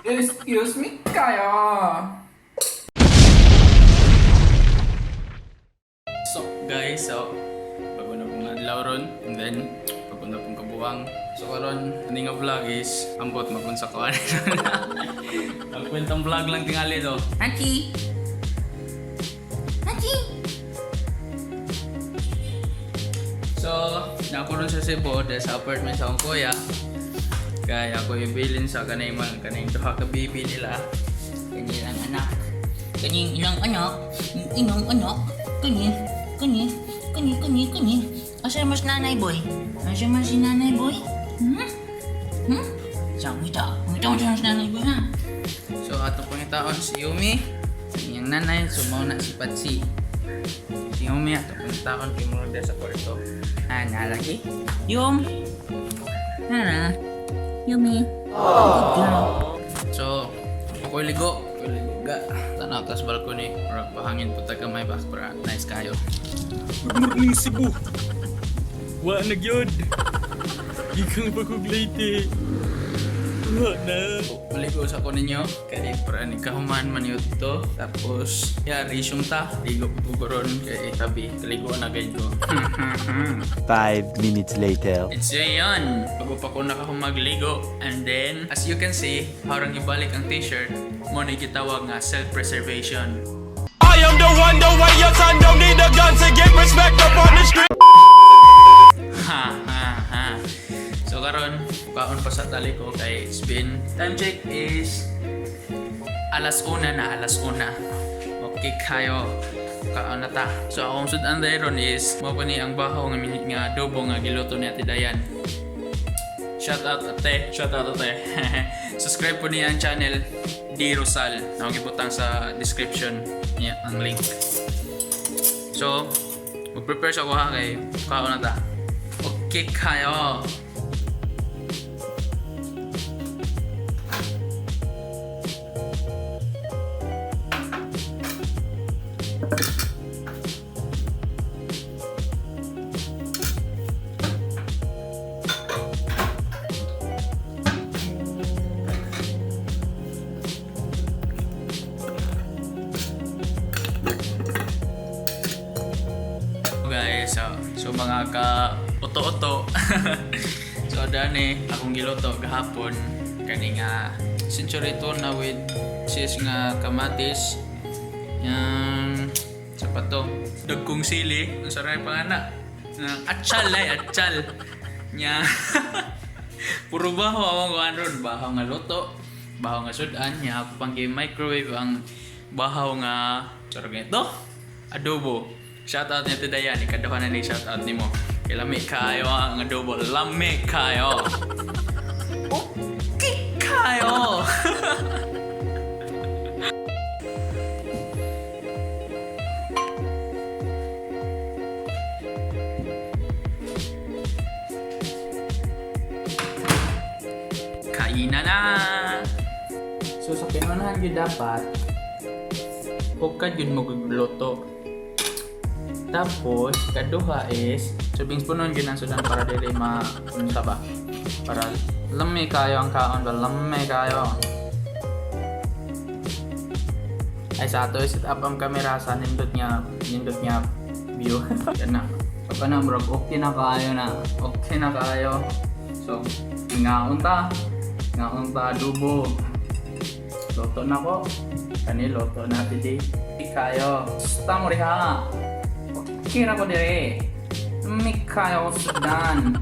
Excuse me kayo. So guys, bago na pong adlaw ron, and then bago na pong kabuwang. So karon, hindi nga vlog is ambot magunsa ko ano. Ang kwentang vlog lang tingali to. Hachi! Hachi! So, nakuron sa Cebu dahil sa apartment sa akong kuya. Kaya ako ibilin sa kanay duha ka baby nila. Kanilang anak. Kanyang ilang anak. Ilang anak. Kani. Asa mas nanay boy? Asa mas si nanay boy? Saan mo ito? Ang mas nanay boy ha? So ato pang itaon si Yumi. Kanyang nanay. Sumaw na si Patsi. Si Yumi ato pang itaon kay murag sa kwarto. Nalaki? Yum! Nana? Yumi? Good girl. So, ako'y ligo. Tanaw tas balkoni. Murag pahangin po taga may bak para nice kayo. Good morning Cebu. Wa na gyud. Gikang pagkuglate. Wa na. Maligo sa ko ninyo. Kaya para ni kahuman man yun to. Tapos, resume ta. Ligo po ron kay tabi. Kaligo na guide ko. 5 minutes later. It's yun. Bago pa ko magligo. And then, as you can see, parang ibalik ang t-shirt. Muna kitawag nga self-preservation. I am the one, the way your son don't need a gun to get respect up on the street. Ha. So karon, kaon pa sa tali ko kay spin. Time check is alas una. Okay kayo. Kaon na ta. So akong sudan dayron is mo pa ni ang bahaw nga adobo nga giluto ni Ate Dayan. Shout out ate. Subscribe po niya ang channel Dee Rosal. Nakikibutang sa description niya ang link. So, mag-prepare sa kuha kay kaon na ta. Okay kayo. Guys, so mga ka-oto-oto. So dani akong giluto gahapon kani nga century tuna with sis nga kamatis yang sapato dagkong sili ang saray pangana atchal nya puro baho awang kuan bahaw nga luto bahaw nga sudan nya ako pang microwave ang bahaw nga sarag nito adobo. Shoutout niya today yan. Ikaduhan na ni shoutout ni mo. Lami kayo ang adobo. Lami kayo. Okay kayo. Kainan na. So sa pinunahan yun dapat hukad yun magluto. Tapos, kaduha is subing punon yun ang sudan para dili unsa ba? Para lami kayo ang kaon ba? Lami kayo. Ay sa ato set up ang kamera sa nindot niya view. Yan na. So kana bro, okay na kayo. So, ngaon ta adobo. Loto na ko. Kani loto na today. Kayo. Sta mo riha. Kira ko dire. May kayo sudan.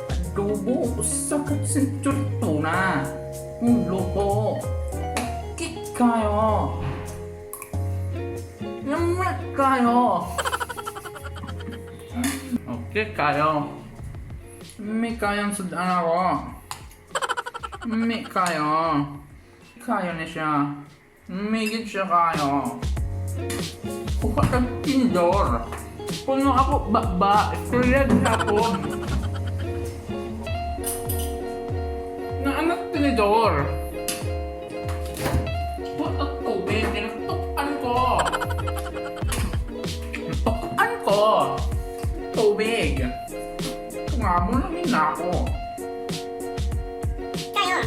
Adobo. Sakat century tuna. Luto. Okay kayo. Yamat kayo. Okay kayo. May kayang sudan ako. May kayo. Kayo na siya. May gid siya kayo. Kuha kang tindor. Puno ako Korean hapon. Na anak tinidor. What a tubig. Tinatukan ko. Tubig. Tumamo lang yun ako. Kayo.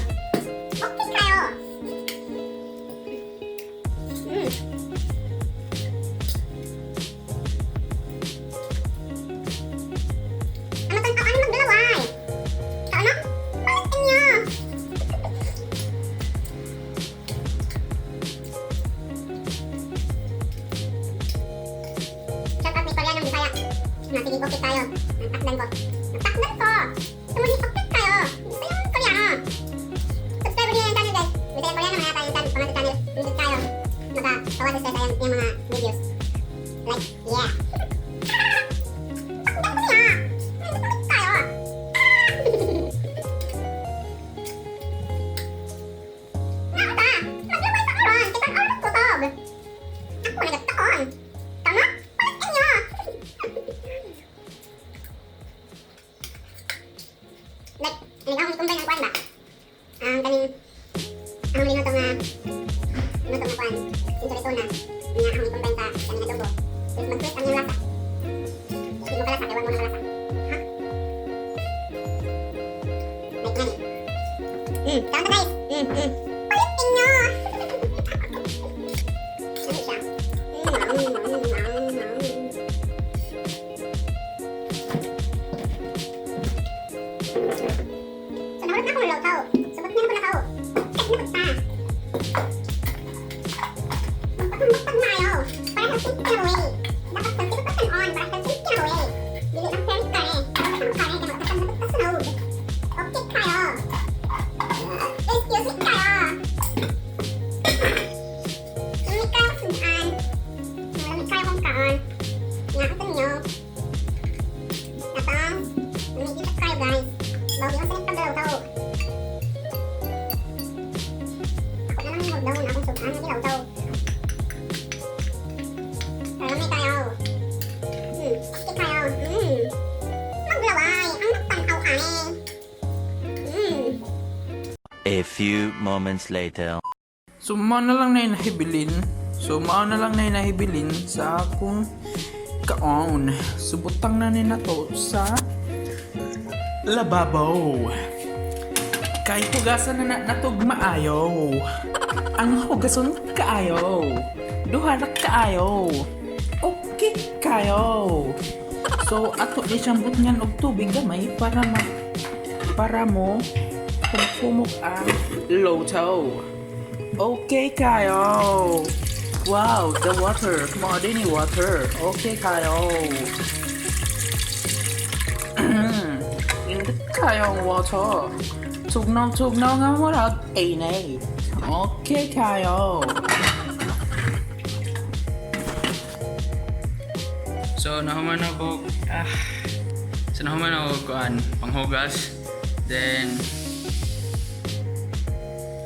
sa yung mga videos. Like, yeah. Like, ang kumbay ng kwan ba? Ang kaning ang linutong na kwan. Sinturito na. Nga ang kumbay sa kami na dugo. Tapos mag-twist ang yung lasa. Hindi mo kalasa, ewan mo ng lasa. Ha? Like nga ni. Tama guys. Palitin nyo! Ano siya? So, nakulot na akong lulaw. Sabot niya na ko na kao. Kahit na pa. Magpag na ayaw. Para sa sink na away. Dapat sa sink pa on. Para sa sink na away. Dili ng ferry ka eh. Dapat ang kare. Dapat ang dapat sa node. Okay kayo. Excuse me kayo. Lamig kayo sundan. Lamig kayo kong kaon. Nakatan nyo. Tapos, lamig kayo guys. Bago yung sa pagdalaw tao. Ako na lang yung magdaw na akong sugaan na dilaw tao. Marami kayo. Asti kayo. Maglaway. Ang nagpanaw kami. A few moments later. So mao na lang na nahibilin. Sa akong kaon. Subutang na ni nato sa lababo. Kay hugasan na natog maayo. Ang hugason kaayo. Duha ra kaayo. Okay kayo. So ato di siyang butngan og tubig gamay para mo kumkumok ang loto. Okay kayo. Wow, the water. Mga din ni water. Okay kayo. Hindi kayong water. Tugnaw nga murag inay. Okay kayo. So nahuman ako kuan panghugas. Then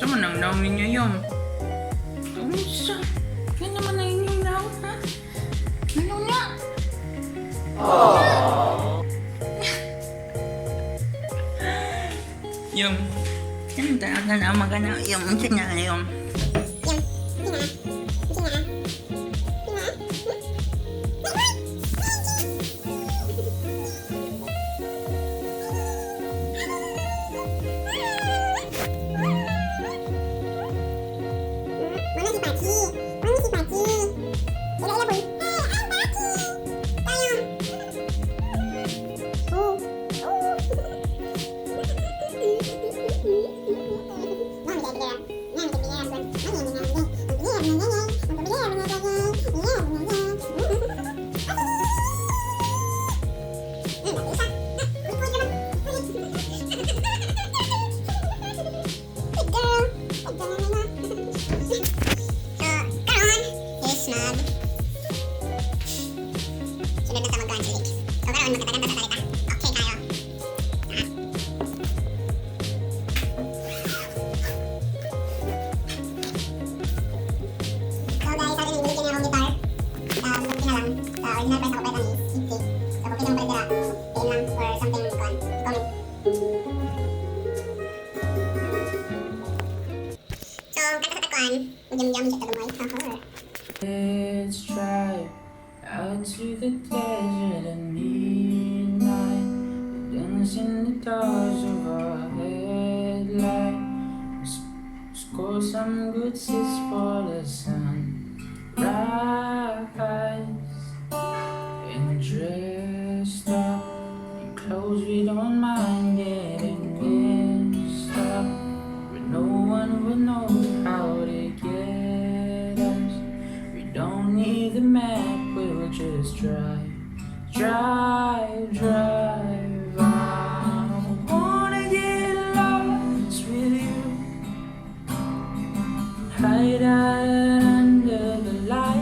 tama nang naong ninyo yung sa yan naman na inyong naong ha? Ano na? Yung talaga na magana yung sinayong Let's try out to the desert at midnight. Dance in the stars of our headlights. Score some good sits for the sunrise. And dressed up in clothes we don't mind getting messed up, but no one will know how to get us. We don't need the map, we'll just drive. I wanna get lost with you, hide out under the light.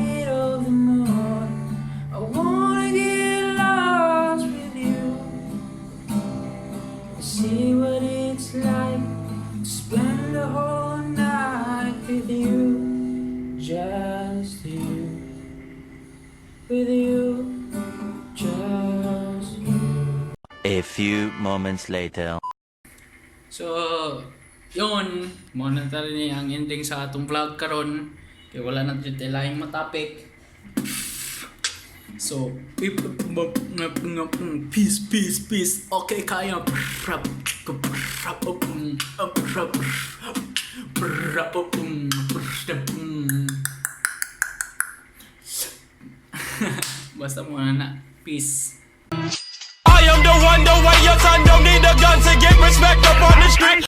Spend the whole night with you, just you, with you, just you. A few moments later. So, yun, muna na rin ang ending sa atong vlog karon. Kaya wala na dito tayong matapik. So, peace. Okay, kaya. Basta muna na. Peace. I am the one, the way your son don't need a gun to get respect up on the street.